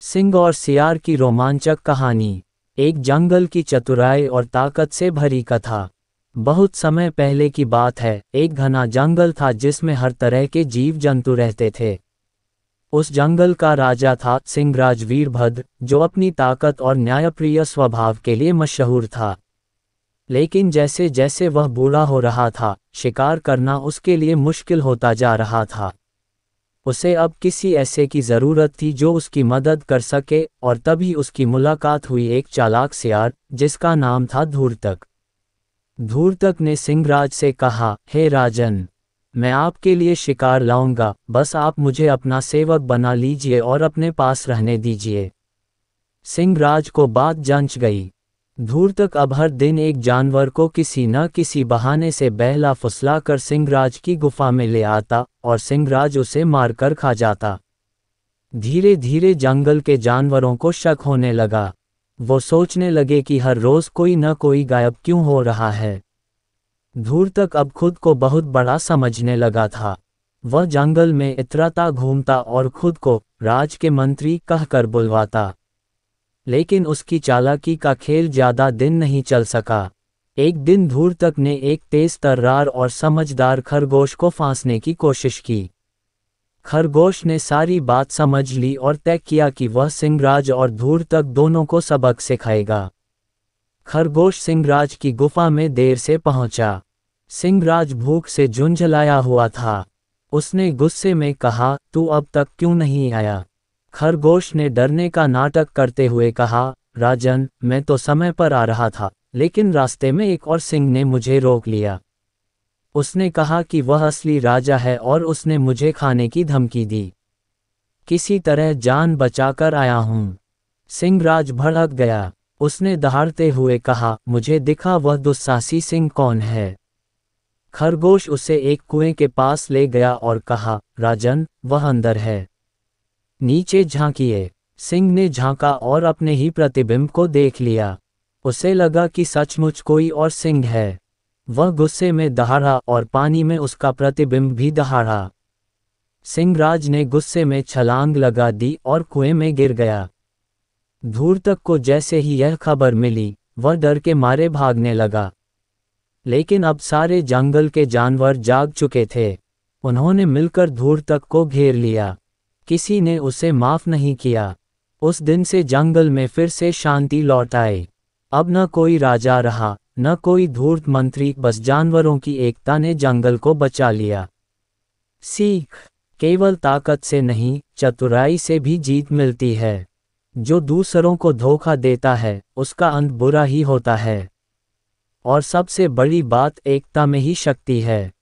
सिंह और सियार की रोमांचक कहानी। एक जंगल की चतुराई और ताकत से भरी कथा। बहुत समय पहले की बात है, एक घना जंगल था जिसमें हर तरह के जीव जंतु रहते थे। उस जंगल का राजा था सिंहराज वीरभद्र, जो अपनी ताकत और न्यायप्रिय स्वभाव के लिए मशहूर था। लेकिन जैसे जैसे वह बूढ़ा हो रहा था, शिकार करना उसके लिए मुश्किल होता जा रहा था। उसे अब किसी ऐसे की ज़रूरत थी जो उसकी मदद कर सके, और तभी उसकी मुलाकात हुई एक चालाक सियार, जिसका नाम था धूर्तक। धूर्तक ने सिंहराज से कहा, हे राजन, मैं आपके लिए शिकार लाऊंगा, बस आप मुझे अपना सेवक बना लीजिए और अपने पास रहने दीजिए। सिंहराज को बात जंच गई। धूर्तक अब हर दिन एक जानवर को किसी न किसी बहाने से बहला फुसला कर सिंहराज की गुफा में ले आता, और सिंहराज उसे मारकर खा जाता। धीरे धीरे जंगल के जानवरों को शक होने लगा। वो सोचने लगे कि हर रोज कोई न कोई गायब क्यों हो रहा है। धूर्तक अब खुद को बहुत बड़ा समझने लगा था। वह जंगल में इतराता घूमता और खुद को राज के मंत्री कहकर बुलवाता। लेकिन उसकी चालाकी का खेल ज्यादा दिन नहीं चल सका। एक दिन धूर्तक ने एक तेज तर्रार और समझदार खरगोश को फांसने की कोशिश की। खरगोश ने सारी बात समझ ली और तय किया कि वह सिंहराज और धूर्तक दोनों को सबक सिखाएगा। खरगोश सिंहराज की गुफा में देर से पहुंचा। सिंहराज भूख से झुंझलाया हुआ था। उसने गुस्से में कहा, तू अब तक क्यों नहीं आया? खरगोश ने डरने का नाटक करते हुए कहा, राजन, मैं तो समय पर आ रहा था, लेकिन रास्ते में एक और सिंह ने मुझे रोक लिया। उसने कहा कि वह असली राजा है और उसने मुझे खाने की धमकी दी। किसी तरह जान बचाकर आया हूँ। सिंहराज भड़क गया। उसने दहाड़ते हुए कहा, मुझे दिखा वह दुस्साहसी सिंह कौन है। खरगोश उसे एक कुएं के पास ले गया और कहा, राजन, वह अंदर है, नीचे झांकिए। सिंह ने झांका और अपने ही प्रतिबिंब को देख लिया। उसे लगा कि सचमुच कोई और सिंह है। वह गुस्से में दहाड़ा और पानी में उसका प्रतिबिंब भी दहाड़ा। सिंहराज ने गुस्से में छलांग लगा दी और कुएं में गिर गया। धूर्तक को जैसे ही यह खबर मिली, वह डर के मारे भागने लगा। लेकिन अब सारे जंगल के जानवर जाग चुके थे। उन्होंने मिलकर धूर्तक को घेर लिया। किसी ने उसे माफ नहीं किया। उस दिन से जंगल में फिर से शांति लौट आई। अब न कोई राजा रहा, न कोई धूर्त मंत्री, बस जानवरों की एकता ने जंगल को बचा लिया। सीख, केवल ताकत से नहीं, चतुराई से भी जीत मिलती है। जो दूसरों को धोखा देता है, उसका अंत बुरा ही होता है। और सबसे बड़ी बात, एकता में ही शक्ति है।